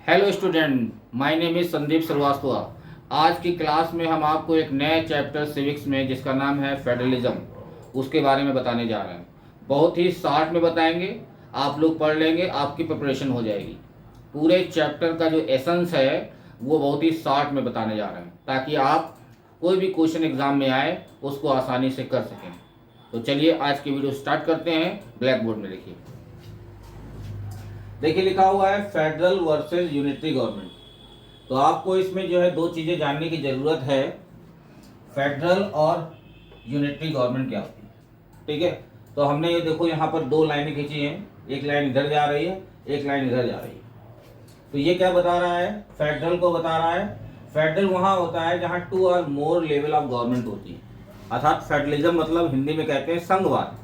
Hello student, my name is Sandeep Shrivastava. आज की class में हम आपको एक नए चैप्टर सिविक्स में जिसका नाम है फेडरलिज्म उसके बारे में बताने जा रहे हैं। बहुत ही शॉर्ट में बताएंगे, आप लोग पढ़ लेंगे, आपकी प्रिपरेशन हो जाएगी। पूरे चैप्टर का जो एसेंस है वो बहुत ही शॉर्ट में बताने जा रहे हैं ताकि आप कोई भी क्वेश्चन एग्जाम में आए उसको आसानी से कर सकें। तो चलिए आज की वीडियो स्टार्ट करते हैं। ब्लैक बोर्ड में लिखिए, देखिए लिखा हुआ है फेडरल वर्सेस यूनिटरी गवर्नमेंट। तो आपको इसमें जो है दो चीज़ें जानने की ज़रूरत है, फेडरल और यूनिटरी गवर्नमेंट क्या होती है। ठीक है, तो हमने ये देखो यहाँ पर दो लाइनें खींची हैं, एक लाइन इधर जा रही है, एक लाइन इधर जा रही है। तो ये क्या बता रहा है, फेडरल को बता रहा है। फेडरल वहाँ होता है जहाँ टू और मोर लेवल ऑफ गवर्नमेंट होती है, अर्थात फेडरलिज्म मतलब हिंदी में कहते हैं संघवाद।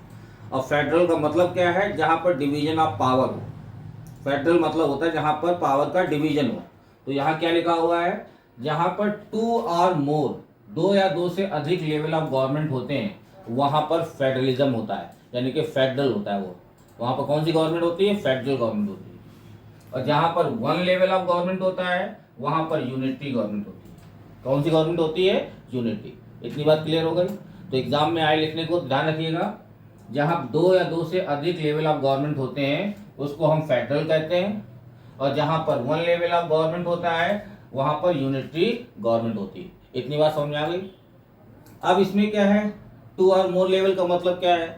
और फेडरल का मतलब क्या है, जहाँ पर डिवीजन ऑफ पावर हो। फेडरल मतलब होता है जहां पर पावर का डिवीजन हो। तो यहाँ क्या लिखा हुआ है, जहां पर टू और मोर, दो या दो से अधिक लेवल ऑफ गवर्नमेंट होते हैं, वहां पर फेडरलिज्म होता है, यानी कि फेडरल होता है वो। वहां पर कौन सी गवर्नमेंट होती है, फेडरल गवर्नमेंट होती है। और जहां पर वन लेवल ऑफ गवर्नमेंट होता है वहां पर यूनिटरी गवर्नमेंट होती है। कौन सी गवर्नमेंट होती है, यूनिटरी। इतनी बात क्लियर हो गई। तो एग्जाम में आए लिखने को ध्यान रखिएगा, जहां दो या दो से अधिक लेवल ऑफ गवर्नमेंट होते हैं उसको हम फेडरल कहते हैं, और जहां पर वन लेवल ऑफ गवर्नमेंट होता है वहां पर यूनिटरी गवर्नमेंट होती है। इतनी बात समझ में आ गई। अब इसमें क्या है, टू और मोर लेवल का मतलब क्या है,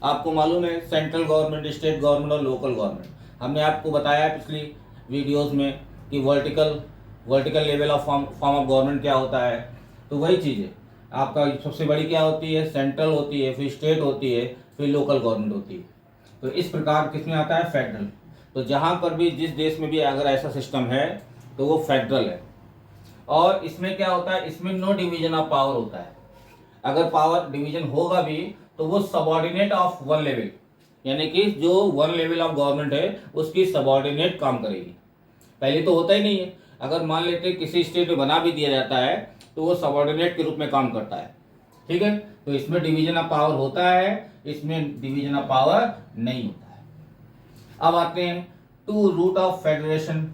आपको मालूम है, सेंट्रल गवर्नमेंट, स्टेट गवर्नमेंट और लोकल गवर्नमेंट। हमने आपको बताया पिछली वीडियोस में कि vertical level of form of government क्या होता है। तो वही चीज़ है, आपका सबसे बड़ी क्या होती है, सेंट्रल होती है, फिर स्टेट होती है, फिर लोकल गवर्नमेंट होती है। तो इस प्रकार किसमें आता है, फेडरल। तो जहाँ पर भी जिस देश में भी अगर ऐसा सिस्टम है तो वो फेडरल है। और इसमें क्या होता है, इसमें नो डिवीजन ऑफ पावर होता है। अगर पावर डिवीजन होगा भी तो वो सबॉर्डिनेट ऑफ वन लेवल, यानी कि जो वन लेवल ऑफ गवर्नमेंट है उसकी सबॉर्डिनेट काम करेगी। पहले तो होता ही नहीं है। अगर मान लेते किसी स्टेट में बना भी दिया जाता है तो वो सबॉर्डिनेट के रूप में काम करता है। ठीक है, तो इसमें डिवीजन ऑफ पावर होता है, इसमें डिवीजन ऑफ पावर नहीं होता है। अब आते हैं टू रूट ऑफ फेडरेशन।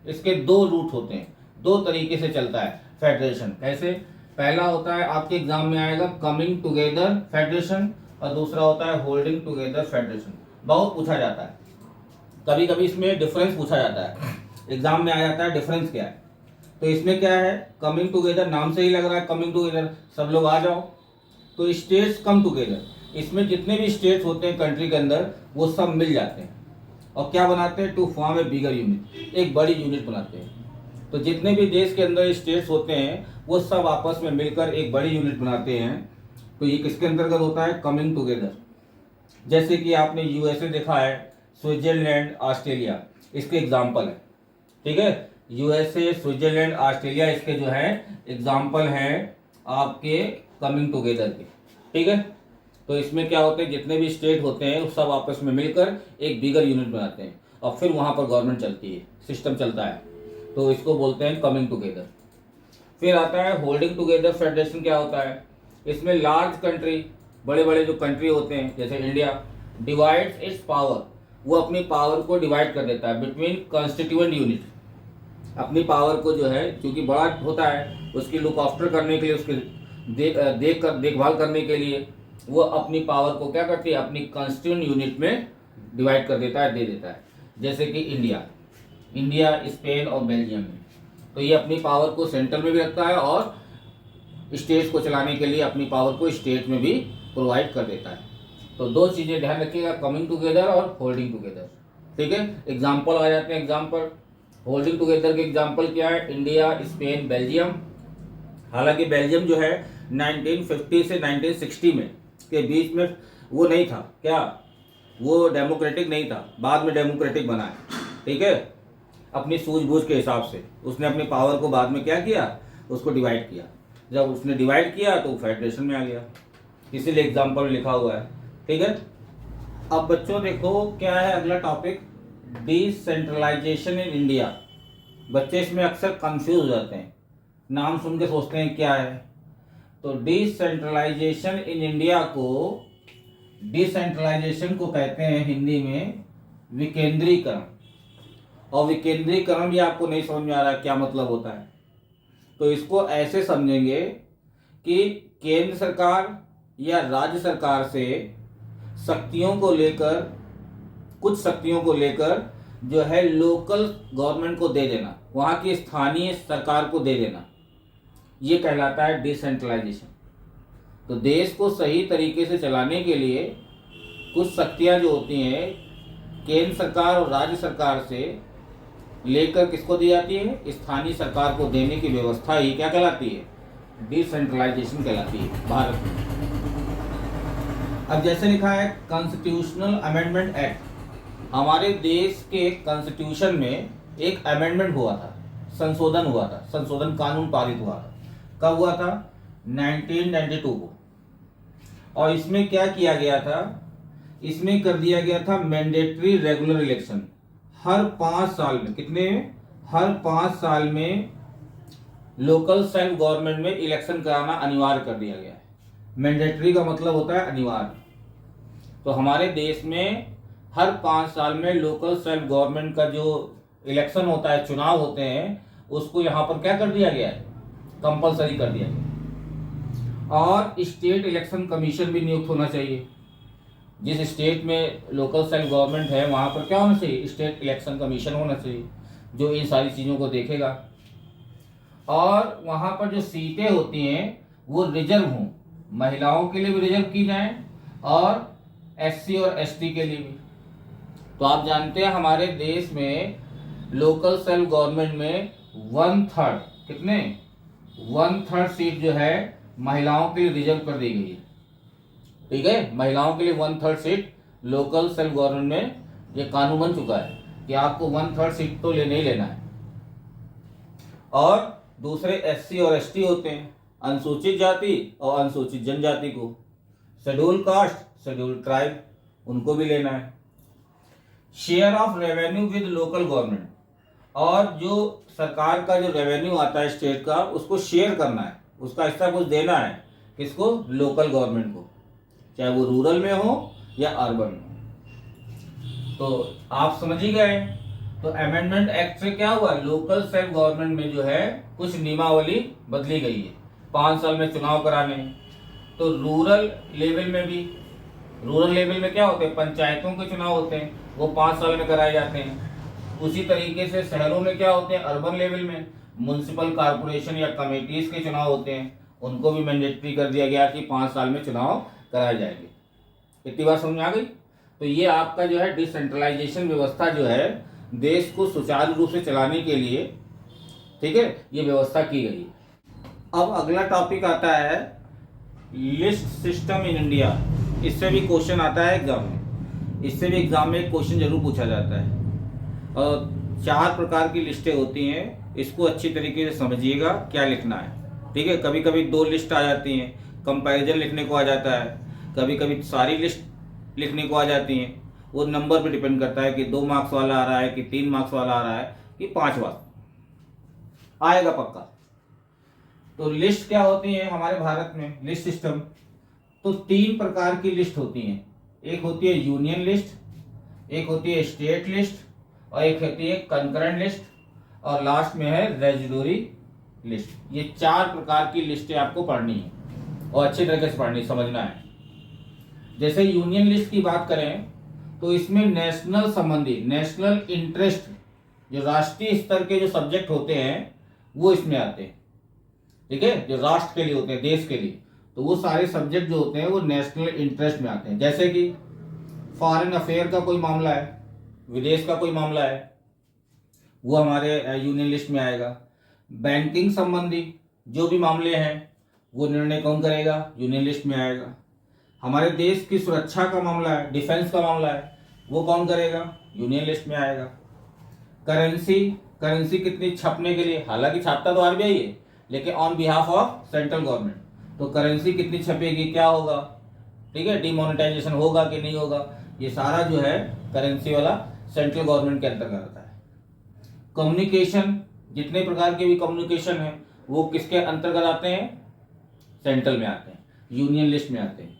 इसके दो रूट होते हैं, दो तरीके से चलता है फेडरेशन। कैसे, पहला होता है आपके एग्जाम में आएगा कमिंग टुगेदर फेडरेशन, और दूसरा होता है होल्डिंग टुगेदर फेडरेशन। बहुत पूछा जाता है, कभी कभी इसमें डिफरेंस पूछा जाता है, एग्जाम में आ जाता है डिफरेंस क्या है। तो इसमें क्या है, कमिंग टुगेदर, नाम से ही लग रहा है कमिंग टुगेदर, सब लोग आ जाओ। तो स्टेट्स कम टुगेदर, इसमें जितने भी स्टेट्स होते हैं कंट्री के अंदर वो सब मिल जाते हैं और क्या बनाते हैं, to form a bigger unit, एक बड़ी यूनिट बनाते हैं। तो जितने भी देश के अंदर स्टेट्स होते हैं वो सब आपस में मिलकर एक बड़ी यूनिट बनाते हैं। तो ये किसके अंतर्गत होता है, कमिंग टुगेदर। जैसे कि आपने यूएसए देखा है, स्विट्जरलैंड, ऑस्ट्रेलिया, इसके एग्जाम्पल है। ठीक है, यूएसए, स्विट्जरलैंड, ऑस्ट्रेलिया इसके जो है एग्जाम्पल हैं आपके कमिंग टुगेदर के। ठीक है, तो इसमें क्या होते हैं, जितने भी स्टेट होते हैं सब आपस में मिलकर एक बिगर यूनिट बनाते हैं और फिर वहां पर गवर्नमेंट चलती है, सिस्टम चलता है। तो इसको बोलते हैं कमिंग टुगेदर। फिर आता है होल्डिंग टुगेदर फेडरेशन। क्या होता है, इसमें लार्ज कंट्री, बड़े बड़े जो कंट्री होते हैं जैसे इंडिया, डिवाइड्स इट्स पावर, वो अपनी पावर को डिवाइड कर देता है बिटवीन कॉन्स्टिट्यूएंट यूनिट। अपनी पावर को जो है, क्योंकि बड़ा होता है, उसकी लुक आफ्टर करने के लिए, उसके देखभाल करने के लिए वो अपनी पावर को क्या करती है, अपनी कॉन्स्टिट्यूएंट यूनिट में डिवाइड कर देता है, दे देता है। जैसे कि इंडिया, स्पेन और बेल्जियम में। तो ये अपनी पावर को सेंट्रल में भी रखता है और स्टेट्स को चलाने के लिए अपनी पावर को स्टेट में भी प्रोवाइड कर देता है। तो दो चीज़ें ध्यान रखिएगा, कमिंग टुगेदर और होल्डिंग टुगेदर। ठीक है, एग्जाम्पल आ जाते हैं। एग्जाम्पल होल्डिंग टुगेदर के एग्जाम्पल क्या है, इंडिया, स्पेन, बेल्जियम। हालांकि बेल्जियम जो है 1950 से 1960 में के बीच में वो नहीं था, क्या वो डेमोक्रेटिक नहीं था, बाद में डेमोक्रेटिक बना है। ठीक है, अपनी सूझबूझ के हिसाब से उसने अपनी पावर को बाद में क्या किया, उसको डिवाइड किया। जब उसने डिवाइड किया तो फेडरेशन में आ गया, इसीलिए एग्जाम्पल लिखा हुआ है। ठीक है, अब बच्चों देखो क्या है अगला टॉपिक, डिसेंट्रलाइजेशन इन इंडिया। बच्चे इसमें अक्सर कंफ्यूज हो जाते हैं, नाम सुन के सोचते हैं क्या है। तो डिसेंट्रलाइजेशन इन इंडिया को, डिसेंट्रलाइजेशन को कहते हैं हिंदी में विकेंद्रीकरण। और विकेंद्रीकरण भी आपको नहीं समझ में आ रहा है क्या मतलब होता है, तो इसको ऐसे समझेंगे कि केंद्र सरकार या राज्य सरकार से शक्तियों को लेकर, कुछ शक्तियों को लेकर जो है लोकल गवर्नमेंट को दे देना, वहाँ की स्थानीय सरकार को दे देना, ये कहलाता है डिसेंट्रलाइजेशन। तो देश को सही तरीके से चलाने के लिए कुछ शक्तियाँ जो होती हैं केंद्र सरकार और राज्य सरकार से लेकर किसको दी जाती है, स्थानीय सरकार को देने की व्यवस्था ही क्या कहलाती है, डिसेंट्रलाइजेशन कहलाती है भारत में। अब जैसे लिखा है कॉन्स्टिट्यूशनल अमेंडमेंट एक्ट, हमारे देश के कॉन्स्टिट्यूशन में एक अमेंडमेंट हुआ था, संशोधन हुआ था, संशोधन कानून पारित हुआ था। कब हुआ था, 1992 को। और इसमें क्या किया गया था, इसमें कर दिया गया था मैंडेटरी रेगुलर इलेक्शन हर 5 साल में। कितने, हर 5 साल में लोकल सेल्फ गवर्नमेंट में इलेक्शन कराना अनिवार्य कर दिया गया है। मैंडेटरी का मतलब होता है अनिवार्य। तो हमारे देश में हर 5 साल में लोकल सेल्फ गवर्नमेंट का जो इलेक्शन होता है, चुनाव होते हैं, उसको यहाँ पर क्या कर दिया गया है, कंपलसरी कर दिया गया। और स्टेट इलेक्शन कमीशन भी नियुक्त होना चाहिए। जिस स्टेट में लोकल सेल्फ गवर्नमेंट है वहाँ पर क्या होना चाहिए, स्टेट इलेक्शन कमीशन होना चाहिए, जो इन सारी चीज़ों को देखेगा। और वहाँ पर जो सीटें होती हैं वो रिजर्व हों, महिलाओं के लिए भी रिजर्व की जाएं और एससी और एसटी के लिए भी। तो आप जानते हैं हमारे देश में लोकल सेल्फ गवर्नमेंट में 1/3, कितने, 1/3 सीट जो है महिलाओं के लिए रिजर्व कर दी गई है। ठीक है, महिलाओं के लिए 1/3 सीट लोकल सेल्फ गवर्नमेंट में ये कानून बन चुका है कि आपको 1/3 सीट तो लेना ही लेना है। और दूसरे एससी और एसटी होते हैं, अनुसूचित जाति और अनुसूचित जनजाति को, शेड्यूल कास्ट, शेड्यूल ट्राइब, उनको भी लेना है। Share of revenue with local government, और जो सरकार का जो रेवेन्यू आता है स्टेट का, उसको शेयर करना है, उसका हिस्सा कुछ देना है, किसको, लोकल गवर्नमेंट को, चाहे वो रूरल में हो या अर्बन में। तो आप समझ ही गए। तो अमेंडमेंट एक्ट से क्या हुआ, लोकल सेल्फ गवर्नमेंट में जो है कुछ नियमावली बदली गई है, 5 साल में चुनाव कराने हैं। तो रूरल लेवल में भी, रूरल लेवल में क्या होते हैं, पंचायतों के चुनाव होते हैं, वो 5 साल में कराए जाते हैं। उसी तरीके से शहरों में क्या होते हैं, अर्बन लेवल में म्युनिसिपल कॉर्पोरेशन या कमेटीज के चुनाव होते हैं, उनको भी मैंडेटरी कर दिया गया कि 5 साल में चुनाव कराए जाएंगे। इतनी बात समझ में आ गई। तो ये आपका जो है डिसेंट्रलाइजेशन व्यवस्था जो है देश को सुचारू रूप से चलाने के लिए, ठीक है, ये व्यवस्था की गई है। अब अगला टॉपिक आता है लिस्ट सिस्टम इन इंडिया। इससे भी क्वेश्चन आता है एग्जाम में, इससे भी एग्जाम में एक क्वेश्चन जरूर पूछा जाता है। और 4 प्रकार की लिस्टें होती हैं, इसको अच्छी तरीके से समझिएगा क्या लिखना है। ठीक है, कभी कभी 2 लिस्ट आ जाती हैं, कंपैरिजन लिखने को आ जाता है, कभी कभी सारी लिस्ट लिखने को आ जाती हैं। वो नंबर पे डिपेंड करता है कि 2 मार्क्स वाला आ रहा है कि 3 मार्क्स वाला आ रहा है कि 5 मार्क्स आएगा पक्का। तो लिस्ट क्या होती है हमारे भारत में, लिस्ट सिस्टम, तो 3 प्रकार की लिस्ट होती हैं। एक होती है यूनियन लिस्ट, एक होती है स्टेट लिस्ट, और एक होती है कंकरेंट लिस्ट, और लास्ट में है रेजिडोरी लिस्ट। ये 4 प्रकार की लिस्टें आपको पढ़नी है और अच्छी तरीके से पढ़नी, समझना है। जैसे यूनियन लिस्ट की बात करें तो इसमें नेशनल संबंधी, नेशनल इंटरेस्ट, जो राष्ट्रीय स्तर के जो सब्जेक्ट होते हैं वो इसमें आते हैं। ठीक है, जो राष्ट्र के लिए होते हैं, देश के लिए, तो वो सारे सब्जेक्ट जो होते हैं वो नेशनल इंटरेस्ट में आते हैं। जैसे कि फॉरेन अफेयर का कोई मामला है, विदेश का कोई मामला है, वो हमारे यूनियन लिस्ट में आएगा। बैंकिंग संबंधी जो भी मामले हैं वो निर्णय कौन करेगा, यूनियन लिस्ट में आएगा। हमारे देश की सुरक्षा का मामला है, डिफेंस का मामला है, वो कौन करेगा, यूनियन लिस्ट में आएगा। करेंसी, करेंसी कितनी छपने के लिए, हालांकि छापता तो आरबीआई है लेकिन on behalf of central government, तो करेंसी कितनी छपेगी, क्या होगा, ठीक है, डिमोनेटाइजेशन होगा कि नहीं होगा, ये सारा जो है करेंसी वाला सेंट्रल गवर्नमेंट के अंतर्गत आता है। कम्युनिकेशन, जितने प्रकार के भी कम्युनिकेशन है वो किसके अंतर्गत आते हैं, सेंट्रल में आते हैं, यूनियन लिस्ट में आते हैं।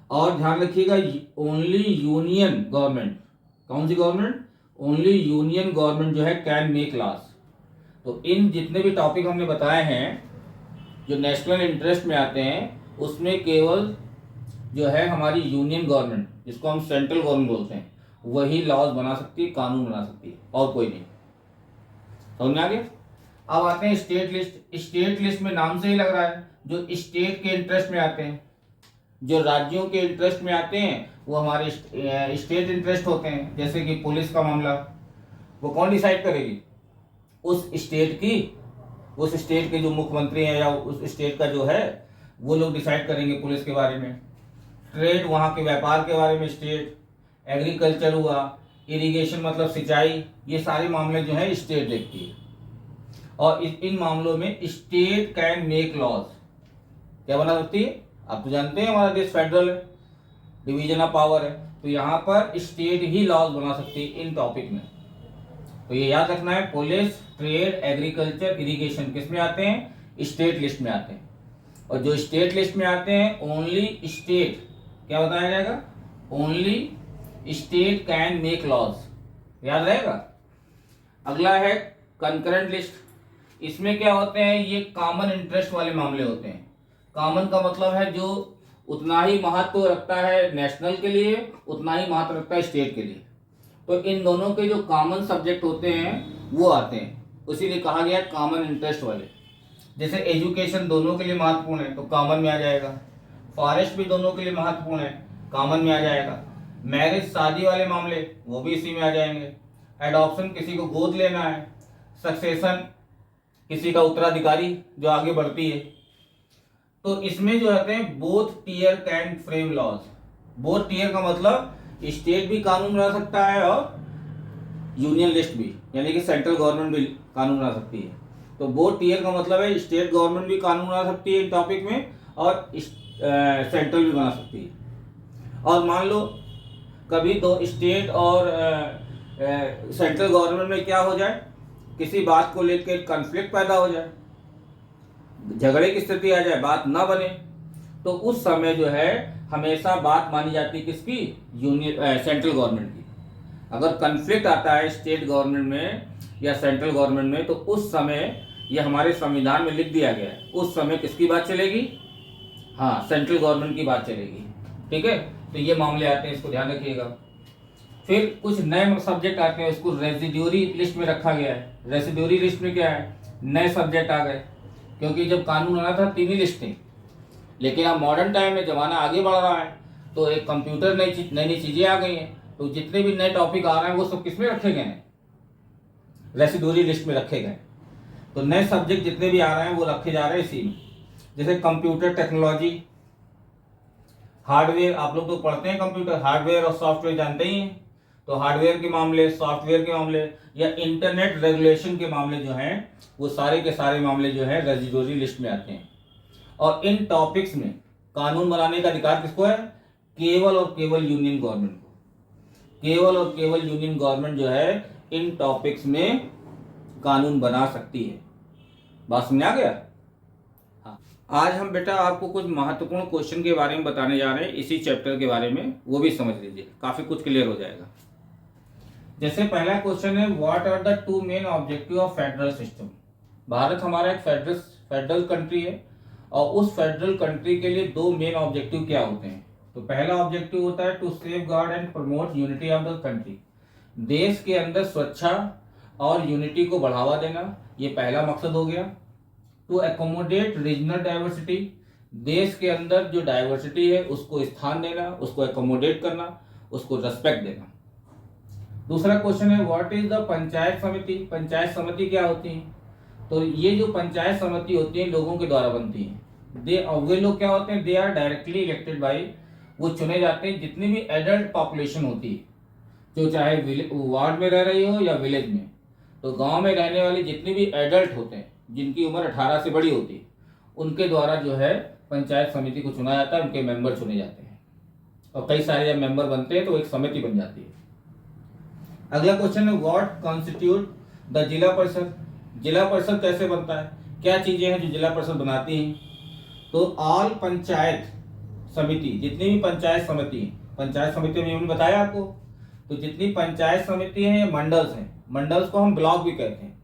और ध्यान रखिएगा ओनली यूनियन गवर्नमेंट, कौन सी गवर्नमेंट, ओनली यूनियन गवर्नमेंट जो है कैन मेक लॉज। तो इन जितने भी टॉपिक हमने बताए हैं जो नेशनल इंटरेस्ट में आते हैं, उसमें केवल जो है हमारी यूनियन गवर्नमेंट, जिसको हम सेंट्रल गवर्नमेंट बोलते हैं, वही लॉज बना सकती है, कानून बना सकती है, और कोई नहीं। समझ में आ गया? अब आते हैं स्टेट लिस्ट। स्टेट लिस्ट में नाम से ही लग रहा है जो स्टेट के इंटरेस्ट में आते हैं, जो राज्यों के इंटरेस्ट में आते हैं, वो हमारे स्टेट इंटरेस्ट होते हैं। जैसे कि पुलिस का मामला, वो कौन डिसाइड करेगी? उस स्टेट के जो मुख्यमंत्री हैं या उस स्टेट का जो है, वो लोग डिसाइड करेंगे पुलिस के बारे में। ट्रेड, वहाँ के व्यापार के बारे में स्टेट। एग्रीकल्चर हुआ, इरिगेशन मतलब सिंचाई, ये सारे मामले जो है स्टेट देखती है। और इन मामलों में स्टेट कैन मेक लॉज, क्या बना सकती है? आप तो जानते हैं हमारा देश फेडरल है, डिवीजन ऑफ पावर है, तो यहाँ पर स्टेट ही लॉज बना सकती है इन टॉपिक में। तो ये याद रखना है, पुलिस, ट्रेड, एग्रीकल्चर, इरिगेशन किस में आते हैं? स्टेट लिस्ट में आते हैं। और जो स्टेट लिस्ट में आते हैं, ओनली स्टेट, क्या बताया जाएगा? Only state can make laws, याद रहेगा। अगला है कंकरेंट लिस्ट। इसमें क्या होते हैं? ये कॉमन इंटरेस्ट वाले मामले होते हैं। कॉमन का मतलब है जो उतना ही महत्व रखता है नेशनल के लिए, उतना ही महत्व रखता है स्टेट के लिए। तो इन दोनों के जो कॉमन सब्जेक्ट होते हैं वो आते हैं, इसीलिए कहा गया कॉमन इंटरेस्ट वाले। जैसे एजुकेशन दोनों के लिए महत्वपूर्ण है, तो कॉमन में आ जाएगा। फॉरेस्ट भी दोनों के लिए महत्वपूर्ण है, कॉमन में आ जाएगा। मैरिज, शादी वाले मामले, वो भी इसी में आ जाएंगे। एडॉप्शन, किसी को गोद लेना है। सक्सेशन, किसी का उत्तराधिकारी जो आगे बढ़ती है। तो इसमें जो रहते हैं both tier can frame laws. Both tier का मतलब स्टेट भी कानून बना सकता है और यूनियन लिस्ट भी, यानी कि सेंट्रल गवर्नमेंट भी कानून बना सकती है। तो बोथ टीयर का मतलब है स्टेट गवर्नमेंट भी कानून बना सकती है इन टॉपिक में, और सेंट्रल भी बना सकती है। और मान लो कभी दो स्टेट और सेंट्रल गवर्नमेंट में क्या हो जाए, किसी बात को लेकर कॉन्फ्लिक्ट पैदा हो जाए, झगड़े की स्थिति आ जाए, बात ना बने, तो उस समय जो है हमेशा बात मानी जाती है किसकी? यूनियन सेंट्रल गवर्नमेंट की। अगर कॉन्फ्लिक्ट आता है स्टेट गवर्नमेंट में या सेंट्रल गवर्नमेंट में, तो उस समय, ये हमारे संविधान में लिख दिया गया है, उस समय किसकी बात चलेगी? हाँ, सेंट्रल गवर्नमेंट की बात चलेगी। ठीक है, तो ये मामले आते हैं, इसको ध्यान रखिएगा। फिर कुछ नए सब्जेक्ट आते हैं, उसको रेसिड्यूरी लिस्ट में रखा गया है। रेसिड्यूरी लिस्ट में क्या है? नए सब्जेक्ट आ गए, क्योंकि जब कानून बना था 3 ही लिस्ट थी, लेकिन अब मॉडर्न टाइम में जमाना आगे बढ़ रहा है, तो एक कंप्यूटर नई नई चीजें आ गई हैं, तो जितने भी नए टॉपिक आ रहे हैं वो सब किस में रखे गए हैं? रेसिड्यूरी लिस्ट में रखे गए। तो नए सब्जेक्ट जितने भी आ रहे हैं वो रखे जा रहे हैं इसी में। जैसे कंप्यूटर टेक्नोलॉजी, हार्डवेयर, आप लोग तो पढ़ते हैं कंप्यूटर, हार्डवेयर और सॉफ्टवेयर जानते ही हैं। तो हार्डवेयर के मामले, सॉफ्टवेयर के मामले, या इंटरनेट रेगुलेशन के मामले जो हैं, वो सारे के सारे मामले जो है रेसिड्यूरी लिस्ट में आते हैं। और इन टॉपिक्स में कानून बनाने का अधिकार किसको है? केवल और केवल यूनियन गवर्नमेंट को। केवल और केवल यूनियन गवर्नमेंट जो है इन टॉपिक्स में कानून बना सकती है। बात समझ आ गया? हाँ, आज हम बेटा आपको कुछ महत्वपूर्ण क्वेश्चन के बारे में बताने जा रहे हैं, इसी चैप्टर के बारे में, वो भी समझ लीजिए, काफी कुछ क्लियर हो जाएगा। जैसे पहला क्वेश्चन है, what are the 2 main objective of federal system. Bharat हमारा एक फेडरल कंट्री है, और उस फेडरल कंट्री के लिए 2 मेन ऑब्जेक्टिव क्या होते हैं? तो पहला ऑब्जेक्टिव होता है to safeguard and promote unity of the country. देश के अंदर सुरक्षा और यूनिटी को बढ़ावा देना, ये पहला मकसद हो गया। टू एकोमोडेट रीजनल डाइवर्सिटी, देश के अंदर जो डाइवर्सिटी है उसको स्थान देना, उसको एकोमोडेट करना, उसको रेस्पेक्ट देना। दूसरा क्वेश्चन है, व्हाट इज द पंचायत समिति। पंचायत समिति क्या होती है? तो ये जो पंचायत समिति होती है लोगों के द्वारा बनती है। वे लोग क्या होते हैं? They are directly elected by, वो चुने जाते हैं जितनी भी एडल्ट पॉपुलेशन होती है, जो चाहे वार्ड में रह रही हो या विलेज में। तो गांव में रहने वाले जितने भी एडल्ट होते हैं, जिनकी उम्र 18 से बड़ी होती है, उनके द्वारा जो है पंचायत समिति को चुना जाता है, उनके मेंबर चुने जाते हैं। और कई सारे जब मेंबर बनते हैं तो एक समिति बन जाती है। अगला क्वेश्चन है, व्हाट कॉन्स्टिट्यूट द जिला परिषद। जिला परिषद कैसे बनता है? क्या चीजें हैं जो जिला परिषद बनाती हैं? तो ऑल पंचायत समिति, जितनी भी पंचायत समिति में मैंने बताया आपको, तो जितनी पंचायत समिति है या मंडल्स हैं, मंडल्स को हम ब्लॉक भी कहते हैं।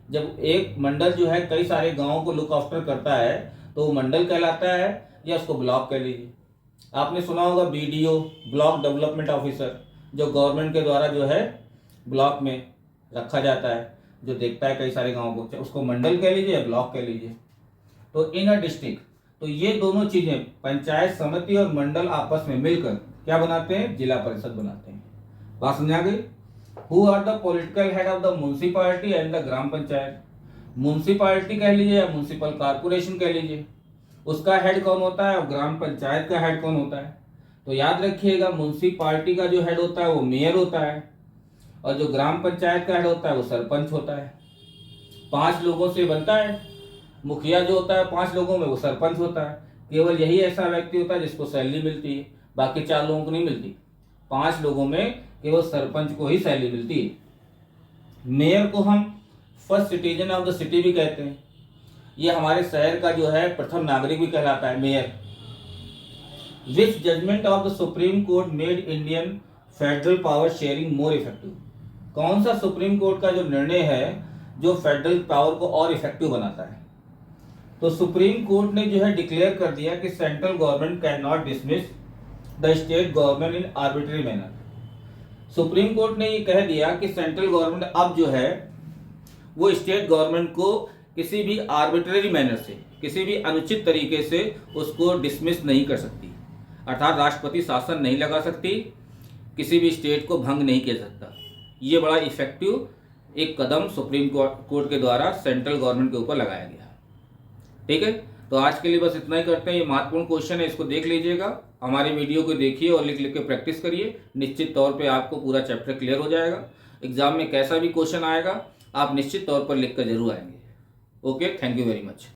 जब एक मंडल जो है कई सारे गांवों को लुक आफ्टर करता है तो वो मंडल कहलाता है या उसको ब्लॉक कह लीजिए। आपने सुना होगा बीडीओ, ब्लॉक डेवलपमेंट ऑफिसर, जो गवर्नमेंट के द्वारा जो है ब्लॉक में रखा जाता है, जो देखता है कई सारे गाँव को, उसको मंडल कह लीजिए या ब्लॉक कह लीजिए। तो इन अ डिस्ट्रिक्ट, तो ये दोनों चीजें पंचायत समिति और मंडल आपस में मिलकर क्या बनाते हैं, जिला परिषद बनाते हैं। बात समझ आ गई। Who are the political head of the municipality and the gram panchayat. Municipality कह लीजिए या म्युनिसिपल कारपोरेशन कह लीजिए, उसका हेड कौन होता है और ग्राम पंचायत का हेड कौन होता है। तो याद रखिएगा, म्युनिसिपैलिटी का जो हेड होता है वो मेयर होता है और जो ग्राम पंचायत का हेड होता है वो सरपंच होता है। 5 लोगों से बनता है। मुखिया जो होता है 5 लोगों में वो सरपंच होता है। केवल यही ऐसा व्यक्ति होता है जिसको सैलरी मिलती है, बाकी 4 लोगों को नहीं मिलती। 5 लोगों में केवल सरपंच को ही सैलरी मिलती है। मेयर को हम first citizen of the city भी कहते हैं। ये हमारे शहर का जो है प्रथम नागरिक भी कहलाता है mayor. Which judgment of the supreme court made Indian federal power sharing more effective. कौन सा सुप्रीम कोर्ट का जो निर्णय है जो फेडरल पावर को और इफेक्टिव बनाता है। तो सुप्रीम कोर्ट ने जो है डिक्लेयर कर दिया कि central government can not dismiss the state government in arbitrary manner. Supreme court ने ये कह दिया कि सेंट्रल गवर्नमेंट अब जो है वो स्टेट गवर्नमेंट को किसी भी आर्बिट्रेरी मैनर से, किसी भी अनुचित तरीके से उसको डिसमिस नहीं कर सकती, अर्थात राष्ट्रपति शासन नहीं लगा सकती, किसी भी स्टेट को भंग नहीं किया सकता। ये बड़ा इफेक्टिव एक कदम सुप्रीम कोर्ट के द्वारा सेंट्रल गवर्नमेंट के ऊपर लगाया गया। ठीक है, तो आज के लिए बस इतना ही करते हैं। ये महत्वपूर्ण क्वेश्चन है, इसको देख लीजिएगा, हमारी वीडियो को देखिए और लिख लिख के प्रैक्टिस करिए। निश्चित तौर पे आपको पूरा चैप्टर क्लियर हो जाएगा। एग्जाम में कैसा भी क्वेश्चन आएगा आप निश्चित तौर पर लिख कर जरूर आएंगे। Okay, thank you very much.